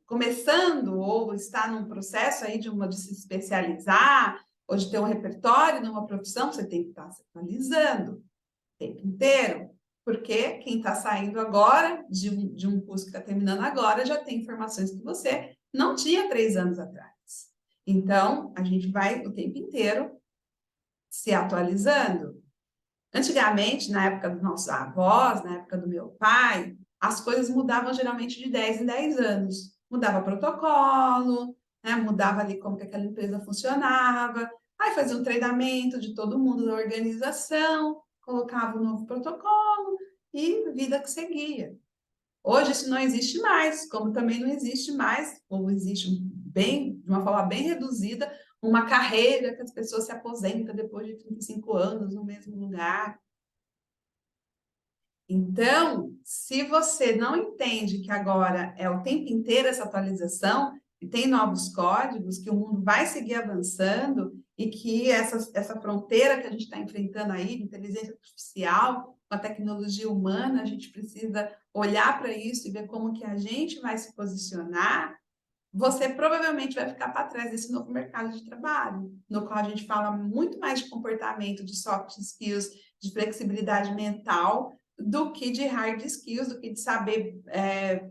começando ou está num processo aí de se especializar ou de ter um repertório numa profissão, você tem que estar se atualizando o tempo inteiro, porque quem está saindo agora de um curso que está terminando agora já tem informações que você não tinha 3 anos atrás. Então, a gente vai o tempo inteiro se atualizando. Antigamente, na época dos nossos avós, na época do meu pai, as coisas mudavam geralmente de 10 em 10 anos. Mudava protocolo, né? Mudava ali como que aquela empresa funcionava, aí fazia um treinamento de todo mundo da organização, colocava um novo protocolo e vida que seguia. Hoje isso não existe mais, como também não existe mais, ou existe de uma forma bem reduzida, uma carreira que as pessoas se aposentam depois de 35 anos no mesmo lugar. Então, se você não entende que agora é o tempo inteiro essa atualização, e tem novos códigos, que o mundo vai seguir avançando, e que essa fronteira que a gente está enfrentando aí, de inteligência artificial, com a tecnologia humana, a gente precisa olhar para isso e ver como que a gente vai se posicionar. Você provavelmente vai ficar para trás desse novo mercado de trabalho, no qual a gente fala muito mais de comportamento, de soft skills, de flexibilidade mental, do que de hard skills, do que de saber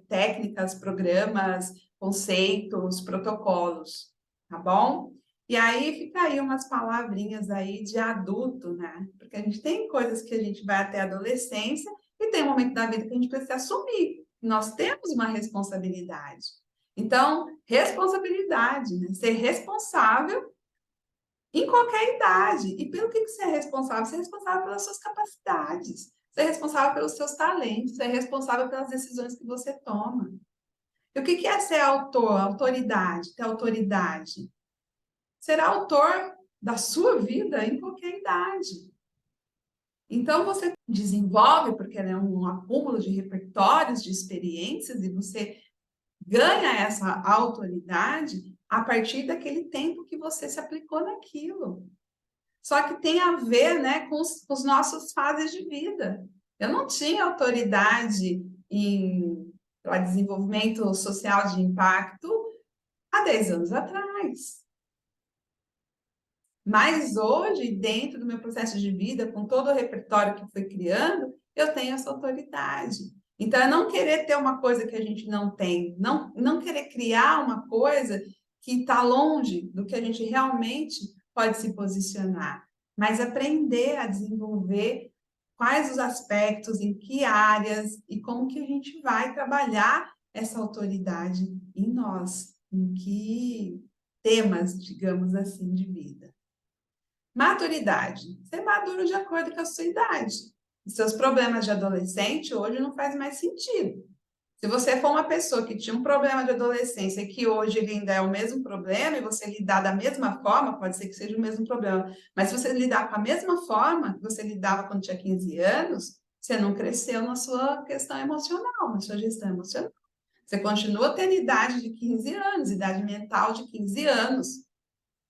técnicas, programas, conceitos, protocolos, tá bom? E aí fica aí umas palavrinhas aí de adulto, né? Porque a gente tem coisas que a gente vai até a adolescência e tem um momento da vida que a gente precisa assumir. Nós temos uma responsabilidade. Então, responsabilidade, né? Ser responsável em qualquer idade. E pelo que você é responsável? Você é responsável pelas suas capacidades, você é responsável pelos seus talentos, você é responsável pelas decisões que você toma. E o que é ser autor, autoridade, ter autoridade? Ser autor da sua vida em qualquer idade. Então, você desenvolve, porque ela é um acúmulo de repertórios, de experiências, e você ganha essa autoridade a partir daquele tempo que você se aplicou naquilo. Só que tem a ver, né, com os nossos fases de vida. Eu não tinha autoridade em desenvolvimento social de impacto há 10 anos atrás. Mas hoje, dentro do meu processo de vida, com todo o repertório que foi criando, eu tenho essa autoridade. Então, é não querer ter uma coisa que a gente não tem, não querer criar uma coisa que está longe do que a gente realmente pode se posicionar, mas aprender a desenvolver quais os aspectos, em que áreas e como que a gente vai trabalhar essa autoridade em nós, em que temas, digamos assim, de vida. Maturidade. Ser maduro de acordo com a sua idade. Os seus problemas de adolescente hoje não faz mais sentido. Se você for uma pessoa que tinha um problema de adolescência e que hoje ele ainda é o mesmo problema e você lidar da mesma forma, pode ser que seja o mesmo problema, mas se você lidar com a mesma forma que você lidava quando tinha 15 anos, você não cresceu na sua questão emocional, na sua gestão emocional. Você continua tendo idade de 15 anos, idade mental de 15 anos,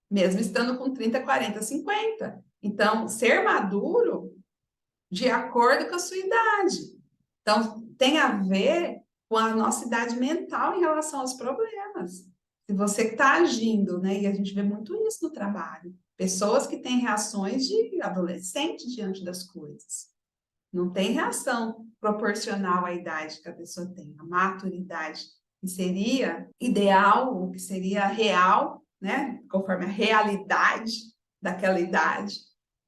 mesmo estando com 30, 40, 50. Então, ser maduro de acordo com a sua idade. Então, tem a ver com a nossa idade mental em relação aos problemas. Se você está agindo, né? E a gente vê muito isso no trabalho. Pessoas que têm reações de adolescente diante das coisas. Não tem reação proporcional à idade que a pessoa tem, a maturidade, que seria ideal, ou que seria real, né? Conforme a realidade daquela idade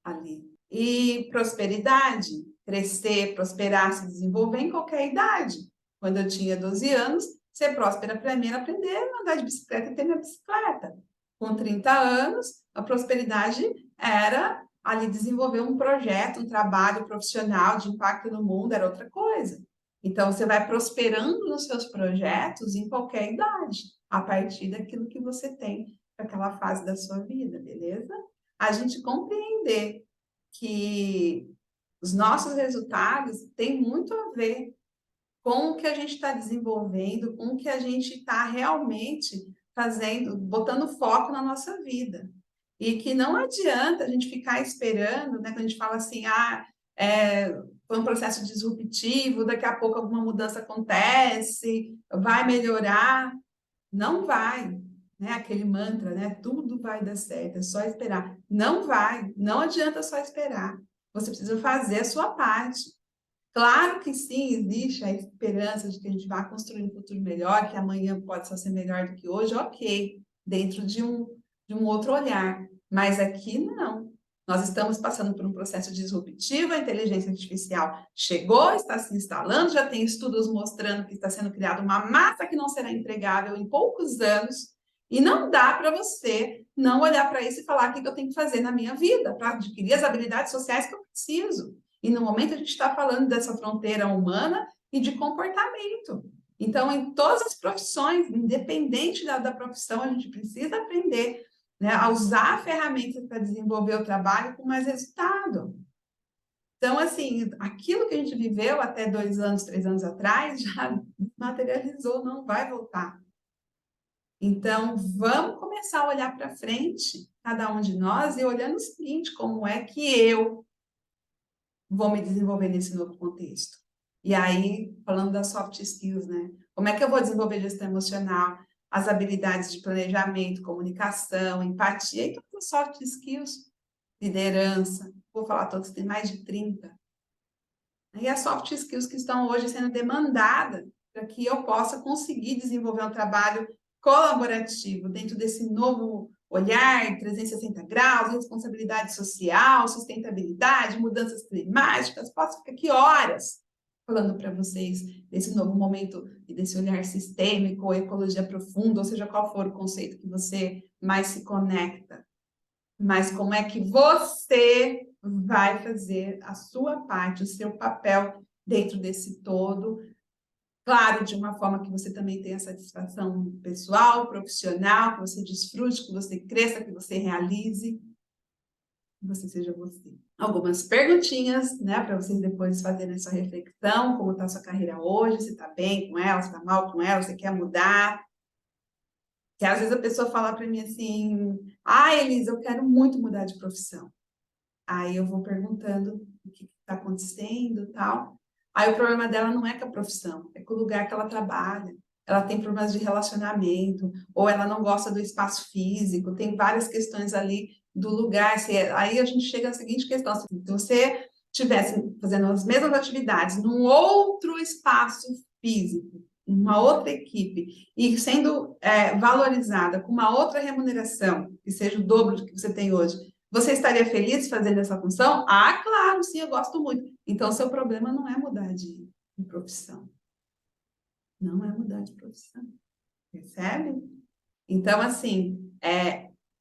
ali. E prosperidade, crescer, prosperar, se desenvolver em qualquer idade. Quando eu tinha 12 anos, ser próspera para mim era aprender a andar de bicicleta e ter minha bicicleta. Com 30 anos, a prosperidade era ali desenvolver um projeto, um trabalho profissional de impacto no mundo, era outra coisa. Então, você vai prosperando nos seus projetos em qualquer idade, a partir daquilo que você tem para aquela fase da sua vida, beleza? A gente compreender que os nossos resultados têm muito a ver com o que a gente está desenvolvendo, com o que a gente está realmente fazendo, botando foco na nossa vida. E que não adianta a gente ficar esperando, né? Quando a gente fala assim, foi um processo disruptivo, daqui a pouco alguma mudança acontece, vai melhorar. Não vai, né? Aquele mantra, né? Tudo vai dar certo, é só esperar. Não vai, não adianta só esperar. Você precisa fazer a sua parte. Claro que sim, existe a esperança de que a gente vá construir um futuro melhor, que amanhã pode só ser melhor do que hoje, ok, dentro de um outro olhar. Mas aqui não. Nós estamos passando por um processo disruptivo, a inteligência artificial chegou, está se instalando, já tem estudos mostrando que está sendo criada uma massa que não será empregável em poucos anos, e não dá para você não olhar para isso e falar o que eu tenho que fazer na minha vida para adquirir as habilidades sociais que eu preciso. E no momento a gente está falando dessa fronteira humana e de comportamento. Então, em todas as profissões, independente da profissão, a gente precisa aprender, né, a usar ferramentas para desenvolver o trabalho com mais resultado. Então, assim, aquilo que a gente viveu até 2 anos, 3 anos atrás, já materializou, não vai voltar. Então, vamos começar a olhar para frente, cada um de nós e olhando o seguinte, como é que eu vou me desenvolver nesse novo contexto? E aí, falando das soft skills, né? Como é que eu vou desenvolver gestão emocional, as habilidades de planejamento, comunicação, empatia e todas as soft skills, liderança, vou falar todos, tem mais de 30. E as soft skills que estão hoje sendo demandadas para que eu possa conseguir desenvolver um trabalho colaborativo dentro desse novo olhar, 360 graus, responsabilidade social, sustentabilidade, mudanças climáticas. Posso ficar aqui horas falando para vocês desse novo momento e desse olhar sistêmico, ou ecologia profunda, ou seja, qual for o conceito que você mais se conecta. Mas como é que você vai fazer a sua parte, o seu papel dentro desse todo? Claro, de uma forma que você também tenha satisfação pessoal, profissional, que você desfrute, que você cresça, que você realize, que você seja você. Algumas perguntinhas, né, para vocês depois fazerem essa reflexão, como está a sua carreira hoje, se está bem com ela, se está mal com ela, se quer mudar. Que às vezes a pessoa fala para mim assim, Elisa, eu quero muito mudar de profissão. Aí eu vou perguntando o que está acontecendo e tal. Aí o problema dela não é com a profissão, é com o lugar que ela trabalha. Ela tem problemas de relacionamento, ou ela não gosta do espaço físico, tem várias questões ali do lugar. Aí a gente chega à seguinte questão, se você estivesse fazendo as mesmas atividades num outro espaço físico, uma outra equipe, e sendo valorizada com uma outra remuneração, que seja o dobro do que você tem hoje, você estaria feliz fazendo essa função? Ah, claro, sim, eu gosto muito. Então, seu problema não é mudar de profissão. Não é mudar de profissão. Percebe? Então, assim,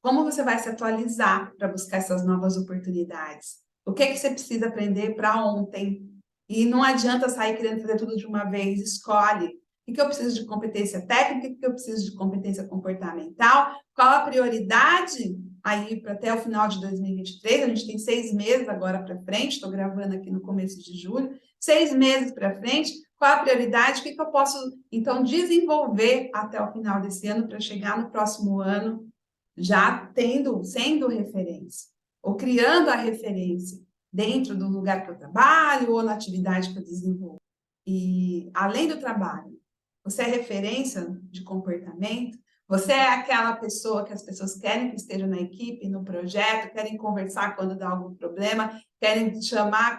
como você vai se atualizar para buscar essas novas oportunidades? O que é que você precisa aprender para ontem? E não adianta sair querendo fazer tudo de uma vez. Escolhe. O que eu preciso de competência técnica? O que eu preciso de competência comportamental? Qual a prioridade aí para até o final de 2023? A gente tem 6 meses agora para frente. Estou gravando aqui no começo de julho. 6 meses para frente. Qual a prioridade? O que eu posso, então, desenvolver até o final desse ano para chegar no próximo ano já sendo referência, ou criando a referência dentro do lugar que eu trabalho ou na atividade que eu desenvolvo. E, além do trabalho, você é referência de comportamento? Você é aquela pessoa que as pessoas querem que esteja na equipe, no projeto, querem conversar quando dá algum problema, querem chamar,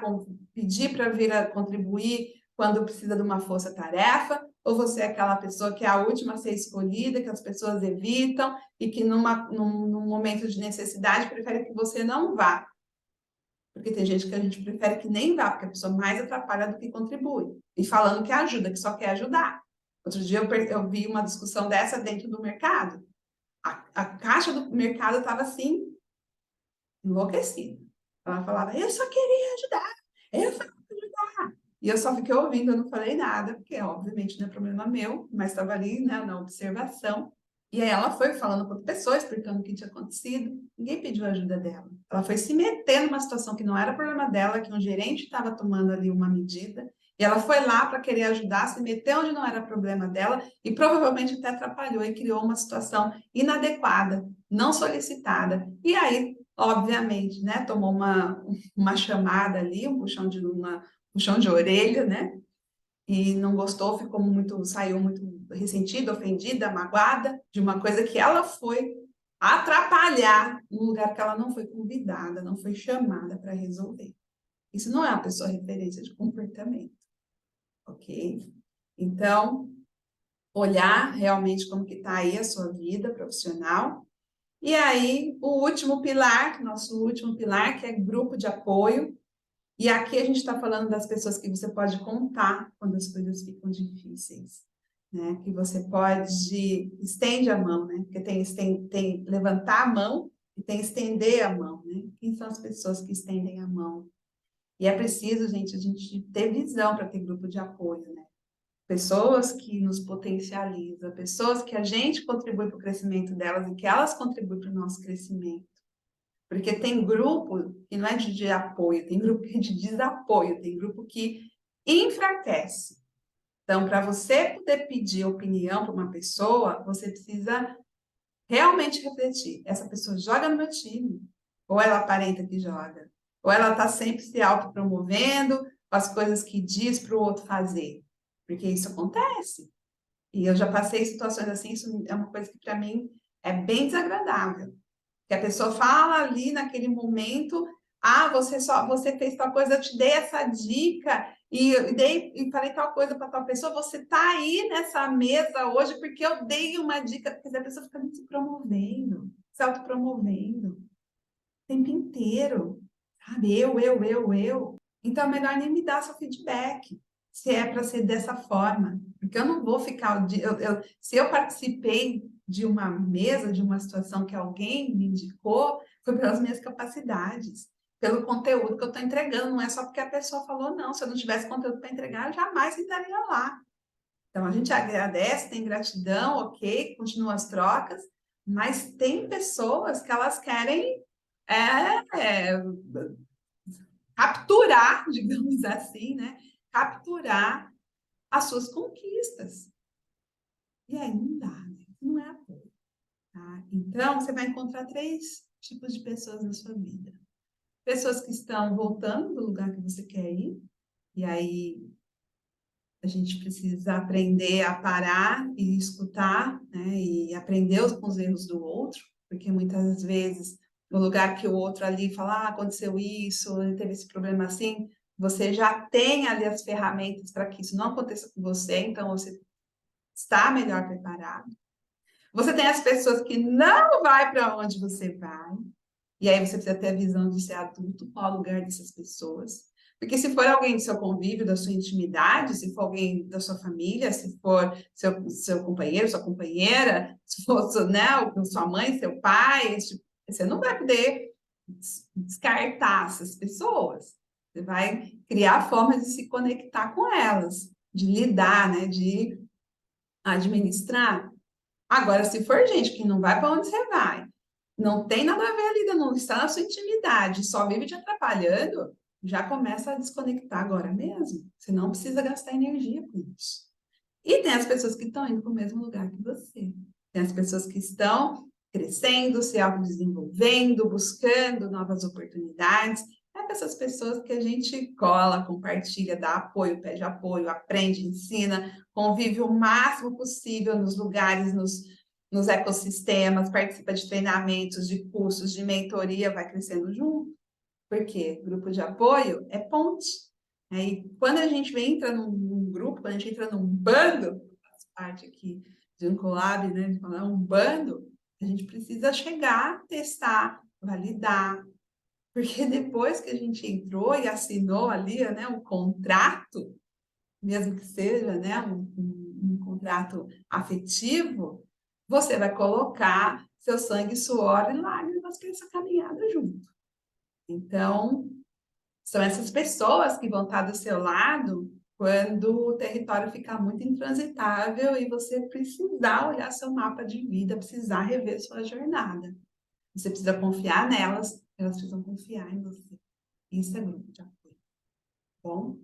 pedir para vir a contribuir quando precisa de uma força-tarefa? Ou você é aquela pessoa que é a última a ser escolhida, que as pessoas evitam e que num momento de necessidade prefere que você não vá? Porque tem gente que a gente prefere que nem vá, porque a pessoa mais atrapalha do que contribui. E falando que ajuda, que só quer ajudar. Outro dia eu vi uma discussão dessa dentro do mercado. A caixa do mercado estava assim, enlouquecida. Ela falava, eu só queria ajudar, eu só queria ajudar. E eu só fiquei ouvindo, eu não falei nada, porque obviamente não é problema meu, mas estava ali, né, na observação. E aí ela foi falando com outra pessoa, explicando o que tinha acontecido. Ninguém pediu a ajuda dela. Ela foi se meter numa situação que não era problema dela, que um gerente estava tomando ali uma medida, e ela foi lá para querer ajudar, se meteu onde não era problema dela, e provavelmente até atrapalhou e criou uma situação inadequada, não solicitada. E aí, obviamente, né, tomou uma chamada ali, um puxão de orelha, né? E não gostou, saiu muito ressentida, ofendida, magoada de uma coisa que ela foi atrapalhar num lugar que ela não foi convidada, não foi chamada para resolver. Isso não é uma pessoa referência de comportamento, ok? Então, olhar realmente como que está aí a sua vida profissional. E aí, o último pilar, nosso último pilar, que é grupo de apoio. E aqui a gente está falando das pessoas que você pode contar quando as coisas ficam difíceis, né? Que você estende a mão, né? Porque tem levantar a mão e tem estender a mão, né? Quem são as pessoas que estendem a mão? E é preciso, gente, a gente ter visão para ter grupo de apoio, né? Pessoas que nos potencializam, pessoas que a gente contribui para o crescimento delas e que elas contribuem para o nosso crescimento. Porque tem grupo que não é de apoio, tem grupo que é de desapoio, tem grupo que enfraquece. Então, para você poder pedir opinião para uma pessoa, você precisa realmente refletir. Essa pessoa joga no meu time? Ou ela aparenta que joga? Ou ela está sempre se autopromovendo com as coisas que diz para o outro fazer? Porque isso acontece. E eu já passei situações assim, isso é uma coisa que para mim é bem desagradável. Que a pessoa fala ali naquele momento, você fez tal coisa, eu te dei essa dica e falei tal coisa para tal pessoa, você está aí nessa mesa hoje porque eu dei uma dica, porque a pessoa fica se promovendo, se autopromovendo o tempo inteiro, sabe? Eu. Então é melhor nem me dar seu feedback, se é para ser dessa forma, porque eu não vou ficar, se eu participei de uma mesa, de uma situação que alguém me indicou, foi pelas minhas capacidades, pelo conteúdo que eu estou entregando, não é só porque a pessoa falou, não. Se eu não tivesse conteúdo para entregar, eu jamais estaria lá. Então, a gente agradece, tem gratidão, ok, continua as trocas, mas tem pessoas que elas querem capturar, digamos assim, né? Capturar as suas conquistas. E aí não dá, né? Não é apoio. Tá? Então, você vai encontrar 3 tipos de pessoas na sua vida. Pessoas que estão voltando do lugar que você quer ir, e aí a gente precisa aprender a parar e escutar, né? E aprender com os erros do outro, porque muitas vezes no lugar que o outro ali fala, aconteceu isso, ele teve esse problema assim, você já tem ali as ferramentas para que isso não aconteça com você, então você está melhor preparado. Você tem as pessoas que não vai para onde você vai, e aí você precisa ter a visão de ser adulto, qual é o lugar dessas pessoas. Porque se for alguém do seu convívio, da sua intimidade, se for alguém da sua família, se for seu companheiro, sua companheira, se for né, sua mãe, seu pai, você não vai poder descartar essas pessoas. Você vai criar formas de se conectar com elas, de lidar, né, de administrar. Agora, se for gente que não vai para onde você vai, não tem nada a ver ali, não está na sua intimidade, só vive te atrapalhando, já começa a desconectar agora mesmo. Você não precisa gastar energia com isso. E tem as pessoas que estão indo para o mesmo lugar que você. Tem as pessoas que estão crescendo, se autodesenvolvendo, buscando novas oportunidades. É para essas pessoas que a gente cola, compartilha, dá apoio, pede apoio, aprende, ensina, convive o máximo possível nos lugares, nos ecossistemas, participa de treinamentos, de cursos, de mentoria, vai crescendo junto. Porque grupo de apoio é ponte. E quando a gente entra num grupo, quando a gente entra num bando, faz parte aqui de um collab, né, de falar um bando, a gente precisa chegar, testar, validar, porque depois que a gente entrou e assinou ali, né, um contrato, mesmo que seja, né, um contrato afetivo, você vai colocar seu sangue, suor e lágrimas para essa caminhada junto. Então, são essas pessoas que vão estar do seu lado quando o território ficar muito intransitável e você precisar olhar seu mapa de vida, precisar rever sua jornada. Você precisa confiar nelas, elas precisam confiar em você. Isso é grupo de apoio. Bom?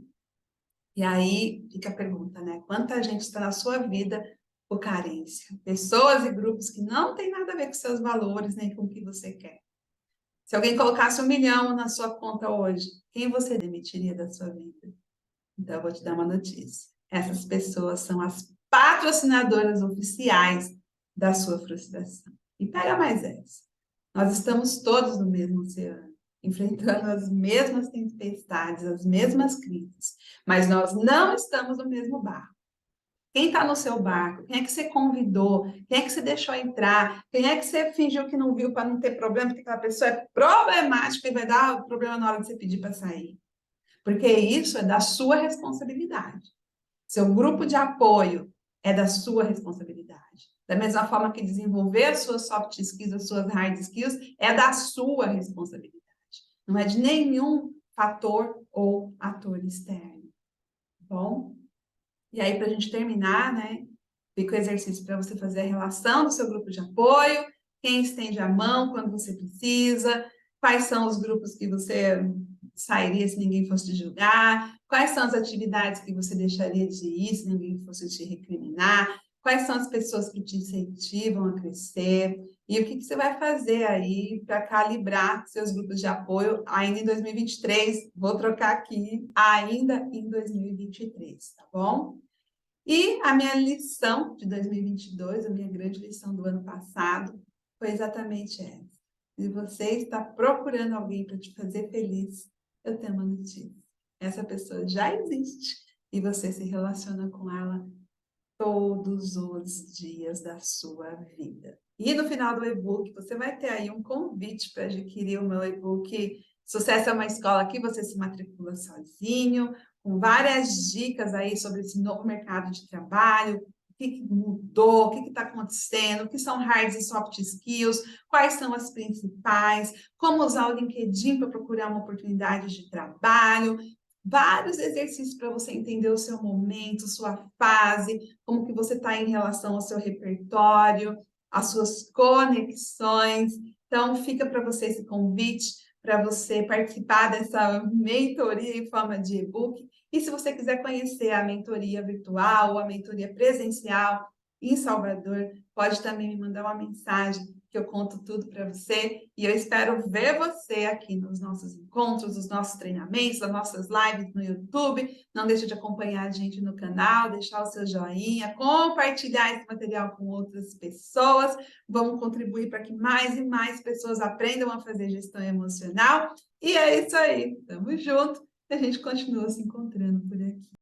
E aí fica a pergunta, né? Quanta gente está na sua vida por carência? Pessoas e grupos que não têm nada a ver com seus valores, nem com o que você quer. Se alguém colocasse 1 milhão na sua conta hoje, quem você demitiria da sua vida? Então, eu vou te dar uma notícia. Essas pessoas são as patrocinadoras oficiais da sua frustração. E pega mais essa. Nós estamos todos no mesmo oceano, enfrentando as mesmas tempestades, as mesmas crises, mas nós não estamos no mesmo barco. Quem está no seu barco? Quem é que você convidou? Quem é que você deixou entrar? Quem é que você fingiu que não viu para não ter problema? Porque aquela pessoa é problemática e vai dar problema na hora de você pedir para sair. Porque isso é da sua responsabilidade. Seu grupo de apoio é da sua responsabilidade. Da mesma forma que desenvolver as suas soft skills, as suas hard skills, é da sua responsabilidade. Não é de nenhum fator ou ator externo. Bom? E aí, para a gente terminar, né? Fica o exercício para você fazer a relação do seu grupo de apoio, quem estende a mão quando você precisa, quais são os grupos que você sairia se ninguém fosse te julgar, quais são as atividades que você deixaria de ir se ninguém fosse te recriminar, quais são as pessoas que te incentivam a crescer e o que você vai fazer aí para calibrar seus grupos de apoio ainda em 2023. Vou trocar aqui, ainda em 2023, tá bom? E a minha lição de 2022, a minha grande lição do ano passado, foi exatamente essa. Se você está procurando alguém para te fazer feliz, eu tenho uma notícia. Essa pessoa já existe e você se relaciona com ela todos os dias da sua vida. E no final do e-book, você vai ter aí um convite para adquirir o meu e-book Sucesso é uma Escola que você se matricula sozinho, com várias dicas aí sobre esse novo mercado de trabalho, o que mudou, o que está acontecendo, o que são hard e soft skills, quais são as principais, como usar o LinkedIn para procurar uma oportunidade de trabalho, vários exercícios para você entender o seu momento, sua fase, como que você está em relação ao seu repertório, as suas conexões. Então, fica para você esse convite para você participar dessa mentoria em forma de e-book. E se você quiser conhecer a mentoria virtual ou a mentoria presencial em Salvador, pode também me mandar uma mensagem que eu conto tudo para você. E eu espero ver você aqui nos nossos encontros, nos nossos treinamentos, nas nossas lives no YouTube. Não deixe de acompanhar a gente no canal, deixar o seu joinha, compartilhar esse material com outras pessoas. Vamos contribuir para que mais e mais pessoas aprendam a fazer gestão emocional. E é isso aí. Tamo junto. E a gente continua se encontrando.